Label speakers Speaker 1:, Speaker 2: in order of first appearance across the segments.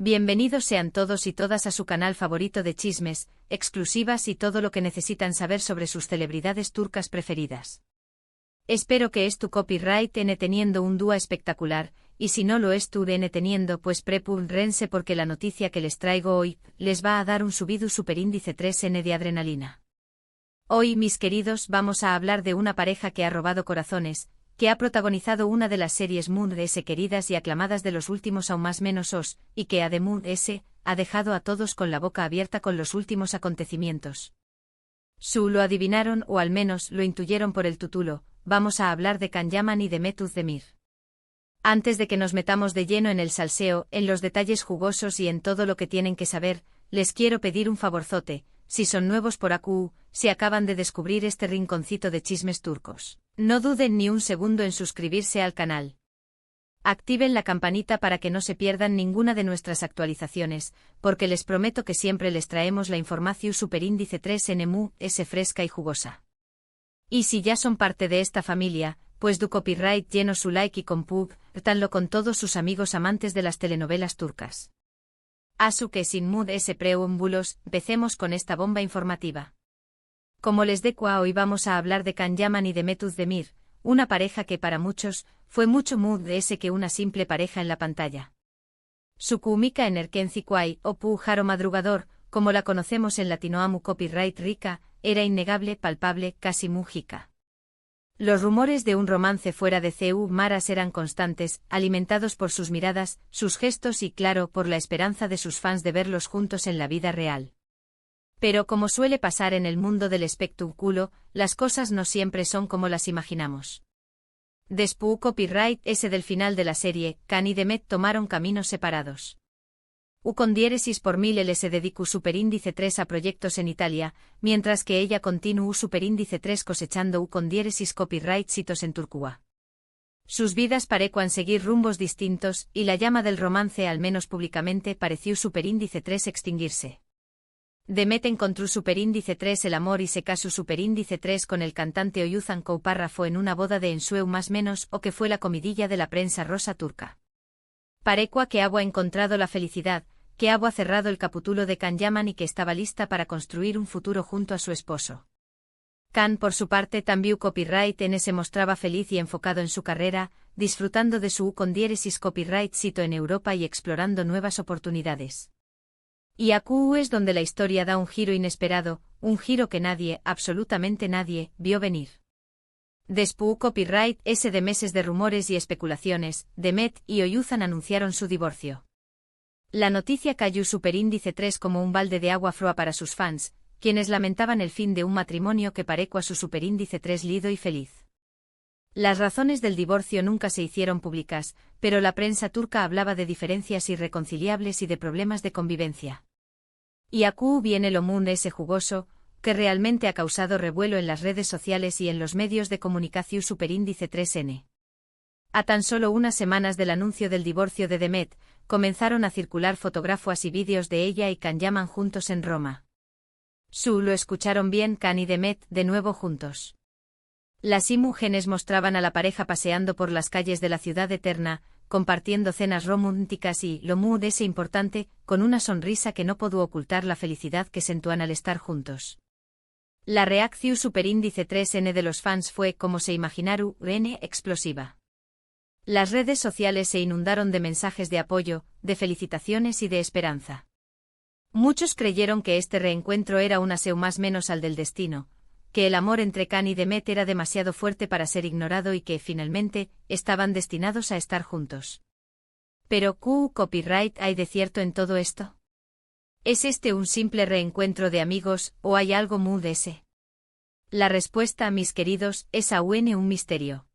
Speaker 1: Bienvenidos sean todos y todas a su canal favorito de chismes, exclusivas y todo lo que necesitan saber sobre sus celebridades turcas preferidas. Espero que es tu copyright n teniendo un dúo espectacular, y si no lo es tu n teniendo pues prepúrense porque la noticia que les traigo hoy les va a dar un subido superíndice 3N de adrenalina. Hoy, mis queridos, vamos a hablar de una pareja que ha robado corazones, que ha protagonizado una de las series Mood S queridas y aclamadas de los últimos aún más menos os, y que además S, ha dejado a todos con la boca abierta con los últimos acontecimientos. Lo adivinaron o al menos lo intuyeron por el título, vamos a hablar de Can Yaman y de Demet Özdemir. Antes de que nos metamos de lleno en el salseo, en los detalles jugosos y en todo lo que tienen que saber, les quiero pedir un favorzote. Si son nuevos por AQ, si acaban de descubrir este rinconcito de chismes turcos, no duden ni un segundo en suscribirse al canal. Activen la campanita para que no se pierdan ninguna de nuestras actualizaciones, porque les prometo que siempre les traemos la información superíndice 3N S fresca y jugosa. Y si ya son parte de esta familia, pues du copyright lleno su like y compártanlo con todos sus amigos amantes de las telenovelas turcas. Así que sin Mood S preámbulos, empecemos con esta bomba informativa. Como les deco hoy vamos a hablar de Can Yaman y Demet Özdemir, una pareja que para muchos fue mucho Mood S que una simple pareja en la pantalla. Su química en Erkenci o Pujaro Madrugador, como la conocemos en Latinoamu copyright rica, era innegable, palpable, casi múgica. Los rumores de un romance fuera de CU Maras eran constantes, alimentados por sus miradas, sus gestos y claro, por la esperanza de sus fans de verlos juntos en la vida real. Pero como suele pasar en el mundo del espectáculo, las cosas no siempre son como las imaginamos. Después copyright S del final de la serie, Can y Demet tomaron caminos separados. Con diéresis por 1000 él se dedicó superíndice 3 a proyectos en Italia, mientras que ella continuó superíndice 3 cosechando con diéresis copyright citos en Turquía. Sus vidas parecían seguir rumbos distintos, y la llama del romance al menos públicamente pareció superíndice 3 extinguirse. Demet encontró superíndice 3 el amor y se casó superíndice 3 con el cantante Oyuzhan Koupárrafo en una boda de ensueño más menos o que fue la comidilla de la prensa rosa turca. Parecua que Agua ha encontrado la felicidad, que Agua ha cerrado el capítulo de Can Yaman y que estaba lista para construir un futuro junto a su esposo. Can, por su parte, también copyright N se mostraba feliz y enfocado en su carrera, disfrutando de su con diéresis copyright cito en Europa y explorando nuevas oportunidades. Y AQ es donde la historia da un giro inesperado, un giro que nadie, absolutamente nadie, vio venir. Después copyright S de meses de rumores y especulaciones, Demet y Oyuzhan anunciaron su divorcio. La noticia cayó superíndice 3 como un balde de agua fría para sus fans, quienes lamentaban el fin de un matrimonio que parecía su superíndice 3 lido y feliz. Las razones del divorcio nunca se hicieron públicas, pero la prensa turca hablaba de diferencias irreconciliables y de problemas de convivencia. Y AQ viene lo Mood S jugoso, que realmente ha causado revuelo en las redes sociales y en los medios de comunicación superíndice 3N. A tan solo unas semanas del anuncio del divorcio de Demet, comenzaron a circular fotografías y vídeos de ella y Can Yaman juntos en Roma. Lo escucharon bien, Can y Demet de nuevo juntos. Las imágenes mostraban a la pareja paseando por las calles de la ciudad eterna, compartiendo cenas románticas y, lo Mood S importante, con una sonrisa que no pudo ocultar la felicidad que sentían al estar juntos. La reacción superíndice 3N de los fans fue, como se imaginaron, explosiva. Las redes sociales se inundaron de mensajes de apoyo, de felicitaciones y de esperanza. Muchos creyeron que este reencuentro era un aseo más menos al del destino, que el amor entre Can y Demet era demasiado fuerte para ser ignorado y que, finalmente, estaban destinados a estar juntos. Pero, ¿qué copyright hay de cierto en todo esto? ¿Es este un simple reencuentro de amigos, o hay algo Mood S? La respuesta, mis queridos, es aún un misterio.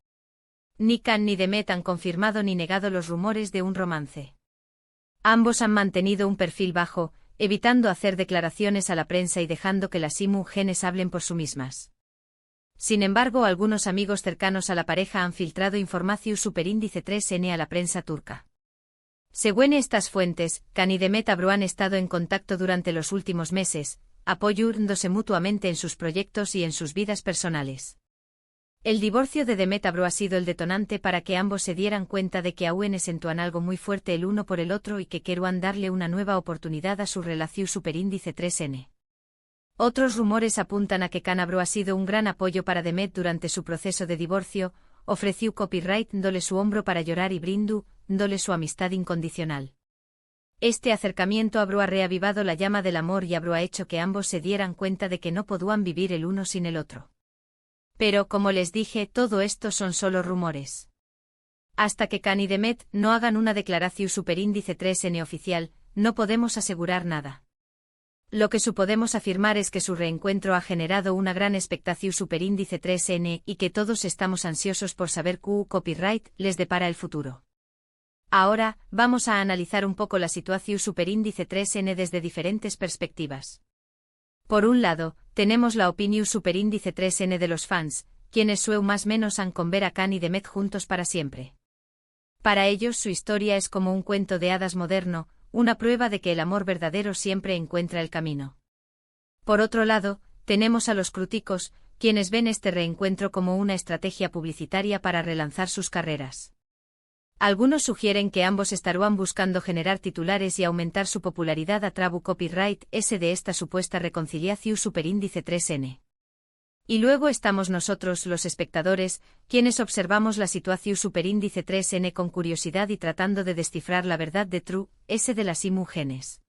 Speaker 1: Ni Can ni Demet han confirmado ni negado los rumores de un romance. Ambos han mantenido un perfil bajo, evitando hacer declaraciones a la prensa y dejando que las imágenes hablen por sí mismas. Sin embargo, algunos amigos cercanos a la pareja han filtrado información superíndice 3N a la prensa turca. Según estas fuentes, Can y Demet han estado en contacto durante los últimos meses, apoyándose mutuamente en sus proyectos y en sus vidas personales. El divorcio de Demet Abro ha sido el detonante para que ambos se dieran cuenta de que aún sentúan algo muy fuerte el uno por el otro y que querían darle una nueva oportunidad a su relación superíndice 3N. Otros rumores apuntan a que Can Abro ha sido un gran apoyo para Demet durante su proceso de divorcio, ofreció copyright dole su hombro para llorar y brindu, dole su amistad incondicional. Este acercamiento Abro ha reavivado la llama del amor y Abro ha hecho que ambos se dieran cuenta de que no podían vivir el uno sin el otro. Pero como les dije, todo esto son solo rumores. Hasta que Can y Demet no hagan una declaración superíndice 3N oficial, no podemos asegurar nada. Lo que podemos afirmar es que su reencuentro ha generado una gran expectación superíndice 3N y que todos estamos ansiosos por saber qué copyright les depara el futuro. Ahora, vamos a analizar un poco la situación superíndice 3N desde diferentes perspectivas. Por un lado, tenemos la opinión superíndice 3N de los fans, quienes más o menos han con ver a Can y Demet juntos para siempre. Para ellos su historia es como un cuento de hadas moderno, una prueba de que el amor verdadero siempre encuentra el camino. Por otro lado, tenemos a los críticos, quienes ven este reencuentro como una estrategia publicitaria para relanzar sus carreras. Algunos sugieren que ambos estarán buscando generar titulares y aumentar su popularidad a través copyright de esta supuesta reconciliación superíndice 3N. Y luego estamos nosotros, los espectadores, quienes observamos la situación superíndice 3N con curiosidad y tratando de descifrar la verdad de True, de las imágenes.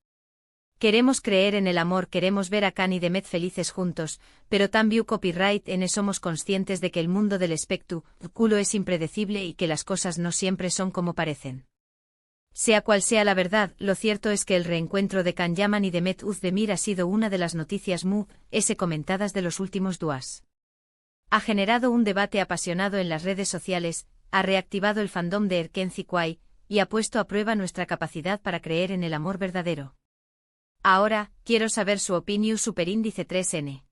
Speaker 1: Queremos creer en el amor, queremos ver a Can y Demet felices juntos, pero también copyright somos conscientes de que el mundo del espectáculo es impredecible y que las cosas no siempre son como parecen. Sea cual sea la verdad, lo cierto es que el reencuentro de Can Yaman y Demet Özdemir ha sido una de las noticias comentadas de los últimos días. Ha generado un debate apasionado en las redes sociales, ha reactivado el fandom de Erken Zikway, y ha puesto a prueba nuestra capacidad para creer en el amor verdadero. Ahora, quiero saber su opinión superíndice 3N.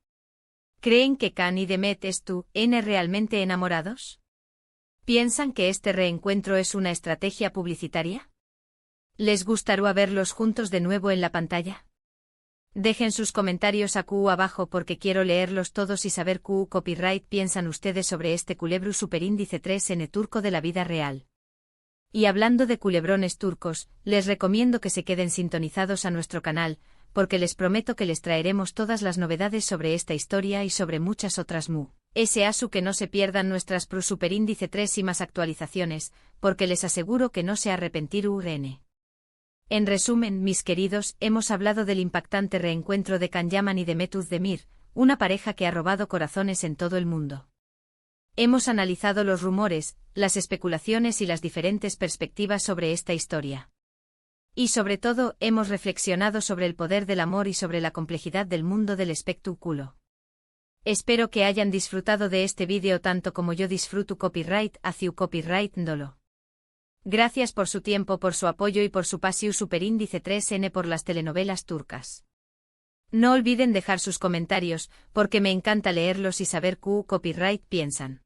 Speaker 1: ¿Creen que Can y Demet están realmente enamorados? ¿Piensan que este reencuentro es una estrategia publicitaria? ¿Les gustaría verlos juntos de nuevo en la pantalla? Dejen sus comentarios aquí abajo porque quiero leerlos todos y saber qué copyright piensan ustedes sobre este culebro superíndice 3N turco de la vida real. Y hablando de culebrones turcos, les recomiendo que se queden sintonizados a nuestro canal, porque les prometo que les traeremos todas las novedades sobre esta historia y sobre muchas otras asu que no se pierdan nuestras superíndice 3 y más actualizaciones, porque les aseguro que no se arrepentirán. En resumen, mis queridos, hemos hablado del impactante reencuentro de Can Yaman y Demet Özdemir, una pareja que ha robado corazones en todo el mundo. Hemos analizado los rumores, las especulaciones y las diferentes perspectivas sobre esta historia. Y sobre todo, hemos reflexionado sobre el poder del amor y sobre la complejidad del mundo del espectáculo. Espero que hayan disfrutado de este vídeo tanto como yo disfruto copyright hacia copyright dolo. Gracias por su tiempo, por su apoyo y por su pasión superíndice 3N por las telenovelas turcas. No olviden dejar sus comentarios, porque me encanta leerlos y saber qué copyright piensan.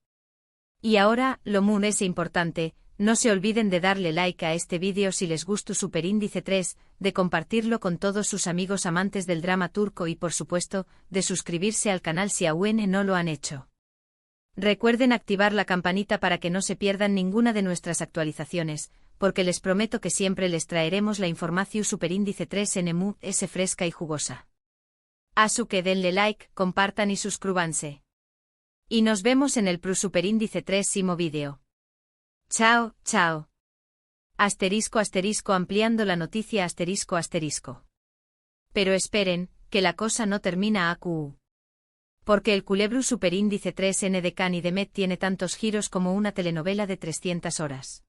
Speaker 1: Y ahora, lo es importante, no se olviden de darle like a este vídeo si les gustó superíndice 3, de compartirlo con todos sus amigos amantes del drama turco y por supuesto, de suscribirse al canal si aún no lo han hecho. Recuerden activar la campanita para que no se pierdan ninguna de nuestras actualizaciones, porque les prometo que siempre les traeremos la información superíndice 3N fresca y jugosa. Asu que denle like, compartan y suscríbanse. Y nos vemos en el superíndice 3 vídeo. Chao, chao. Asterisco asterisco ampliando la noticia asterisco asterisco. Pero esperen, que la cosa no termina acu. Porque el culebro superíndice 3N de Can y Demet tiene tantos giros como una telenovela de 300 horas.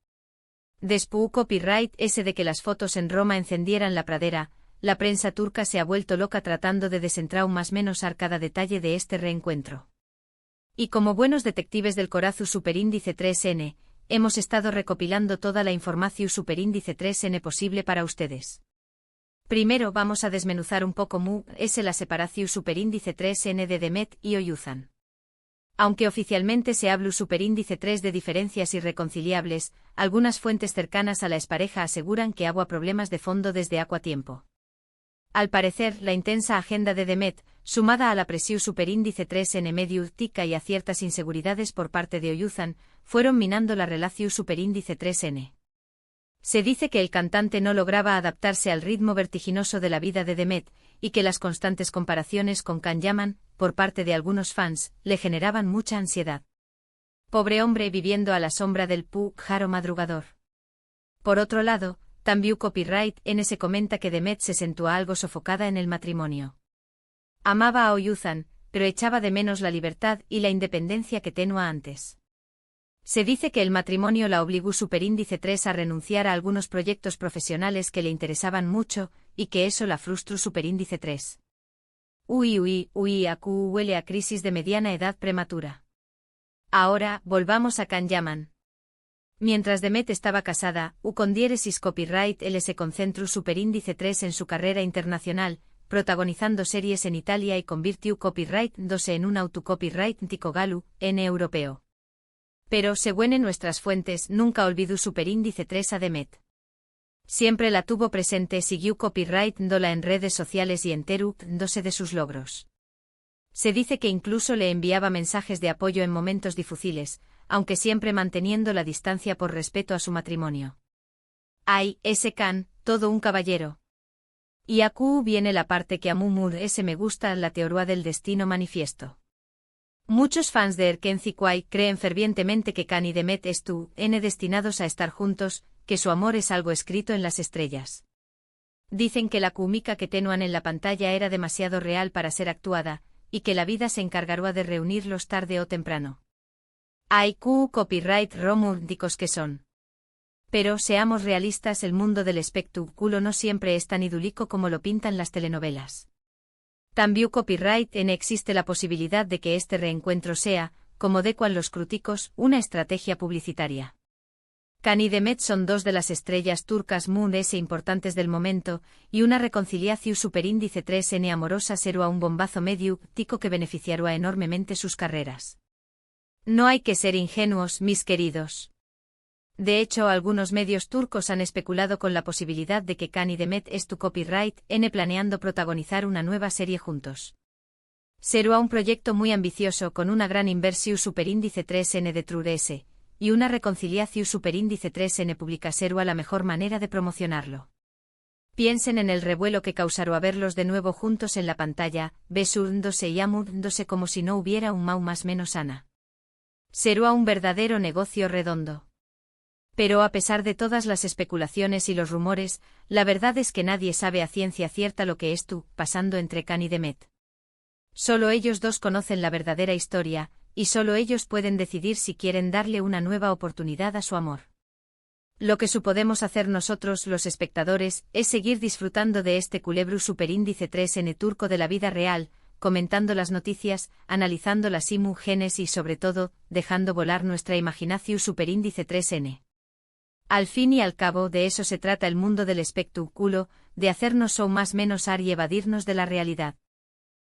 Speaker 1: Después copyright de que las fotos en Roma encendieran la pradera, la prensa turca se ha vuelto loca tratando de desentrar más o menos cada detalle de este reencuentro. Y como buenos detectives del corazón superíndice 3N, hemos estado recopilando toda la información superíndice 3N posible para ustedes. Primero vamos a desmenuzar un poco la separación superíndice 3N de Demet y Oyuzhan. Aunque oficialmente se habla superíndice 3 de diferencias irreconciliables, algunas fuentes cercanas a la expareja aseguran que hubo problemas de fondo desde tiempo. Al parecer, la intensa agenda de Demet, sumada a la presión superíndice 3N medio tica y a ciertas inseguridades por parte de Oyuzhan, fueron minando la relación superíndice 3N. Se dice que el cantante no lograba adaptarse al ritmo vertiginoso de la vida de Demet, y que las constantes comparaciones con Can Yaman, por parte de algunos fans, le generaban mucha ansiedad. Pobre hombre viviendo a la sombra del pájaro madrugador. Por otro lado, también Copyright N se comenta que Demet se sentía algo sofocada en el matrimonio. Amaba a Oyuzhan, pero echaba de menos la libertad y la independencia que tenía antes. Se dice que el matrimonio la obligó superíndice 3 a renunciar a algunos proyectos profesionales que le interesaban mucho, y que eso la frustró superíndice 3. Acu huele a crisis de mediana edad prematura. Ahora, volvamos a Can Yaman. Mientras Demet estaba casada, con diéresis Copyright L se concentró superíndice 3 en su carrera internacional, protagonizando series en Italia y convirtió Copyright 2 en un autocopyright tico galu, N europeo. Pero, según en nuestras fuentes, nunca olvidó superíndice 3 a Demet. Siempre la tuvo presente, siguió Copyright Dola en redes sociales y enteró dándose de sus logros. Se dice que incluso le enviaba mensajes de apoyo en momentos difíciles, aunque siempre manteniendo la distancia por respeto a su matrimonio. Ay, ese Can, todo un caballero. Y acu viene la parte que a Mumur ese me gusta, la teoría del destino manifiesto. Muchos fans de Erkenci Kwai creen fervientemente que Can y Demet están destinados a estar juntos, que su amor es algo escrito en las estrellas. Dicen que la química que tenían en la pantalla era demasiado real para ser actuada, y que la vida se encargará de reunirlos tarde o temprano. Hay copyright románticos que son. Pero, seamos realistas, el mundo del espectáculo no siempre es tan idílico como lo pintan las telenovelas. También Copyright N existe la posibilidad de que este reencuentro sea, como decuan los críticos, una estrategia publicitaria. Can y Demet son dos de las estrellas turcas mundiales importantes del momento, y una reconciliación superíndice 3N amorosa será un bombazo medio tico que beneficiará enormemente sus carreras. No hay que ser ingenuos, mis queridos. De hecho, algunos medios turcos han especulado con la posibilidad de que Can y Demet Copyright N planeando protagonizar una nueva serie juntos. Será un proyecto muy ambicioso con una gran inversión superíndice 3N de Trudese, y una reconciliación superíndice 3N pública será la mejor manera de promocionarlo. Piensen en el revuelo que causará verlos de nuevo juntos en la pantalla, besándose y amándose como si no hubiera un mau más menos Ana. Será un verdadero negocio redondo. Pero a pesar de todas las especulaciones y los rumores, la verdad es que nadie sabe a ciencia cierta lo que pasando entre Can y Demet. Solo ellos dos conocen la verdadera historia, y solo ellos pueden decidir si quieren darle una nueva oportunidad a su amor. Lo que podemos hacer nosotros, los espectadores, es seguir disfrutando de este culebro superíndice 3N turco de la vida real, comentando las noticias, analizando las imágenes y sobre todo, dejando volar nuestra imaginación superíndice 3N. Al fin y al cabo de eso se trata el mundo del espectáculo, de hacernos show más menos ar y evadirnos de la realidad.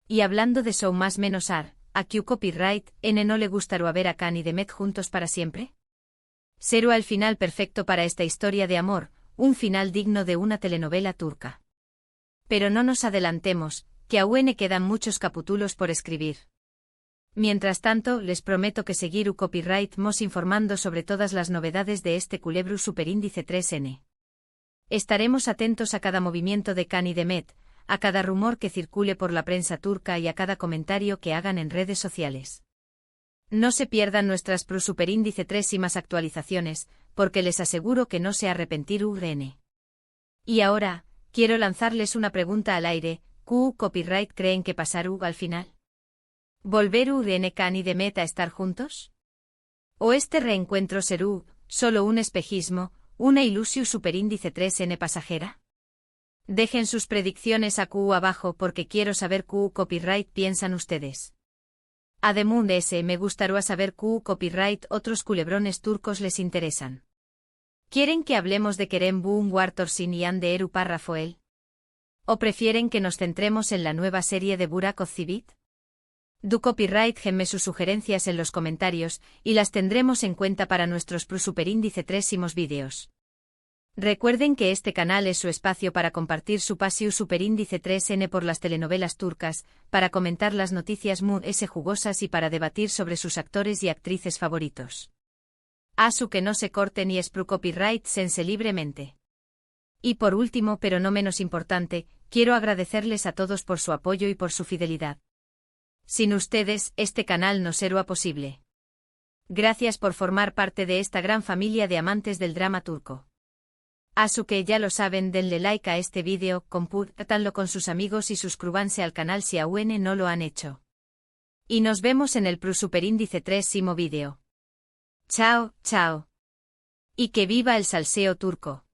Speaker 1: Y hablando de show más menos ar, ¿a Q Copyright N no le gustaría ver a Can y Demet juntos para siempre? Será el final perfecto para esta historia de amor, un final digno de una telenovela turca. Pero no nos adelantemos, que aún quedan muchos capítulos por escribir. Mientras tanto, les prometo que seguir Copyright Mos informando sobre todas las novedades de este culebro superíndice 3N. Estaremos atentos a cada movimiento de Can y Demet, a cada rumor que circule por la prensa turca y a cada comentario que hagan en redes sociales. No se pierdan nuestras superíndice 3 y más actualizaciones, porque les aseguro que no se arrepentirán. Y ahora, quiero lanzarles una pregunta al aire, Copyright creen que pasará al final? ¿Volverán Can y Demet a estar juntos? ¿O este reencuentro será solo un espejismo, una ilusión superíndice 3N pasajera? Dejen sus predicciones abajo porque quiero saber Copyright piensan ustedes. Además de ese, me gustaría saber Copyright otros culebrones turcos les interesan. ¿Quieren que hablemos de Kerem Wartorsin y Ande Eru Rafael? ¿O prefieren que nos centremos en la nueva serie de Burak Özçivit? Du Copyright genme sus sugerencias en los comentarios, y las tendremos en cuenta para nuestros superíndice 3 vídeos. Recuerden que este canal es su espacio para compartir su pasión superíndice 3N por las telenovelas turcas, para comentar las noticias jugosas y para debatir sobre sus actores y actrices favoritos. Asu que no se corte ni espru copyright sense libremente. Y por último, pero no menos importante, quiero agradecerles a todos por su apoyo y por su fidelidad. Sin ustedes, este canal no sería posible. Gracias por formar parte de esta gran familia de amantes del drama turco. Asu que ya lo saben, denle like a este vídeo, compártanlo con sus amigos y suscríbanse al canal si aún no lo han hecho. Y nos vemos en el superíndice 3º vídeo. Chao, chao. Y que viva el salseo turco.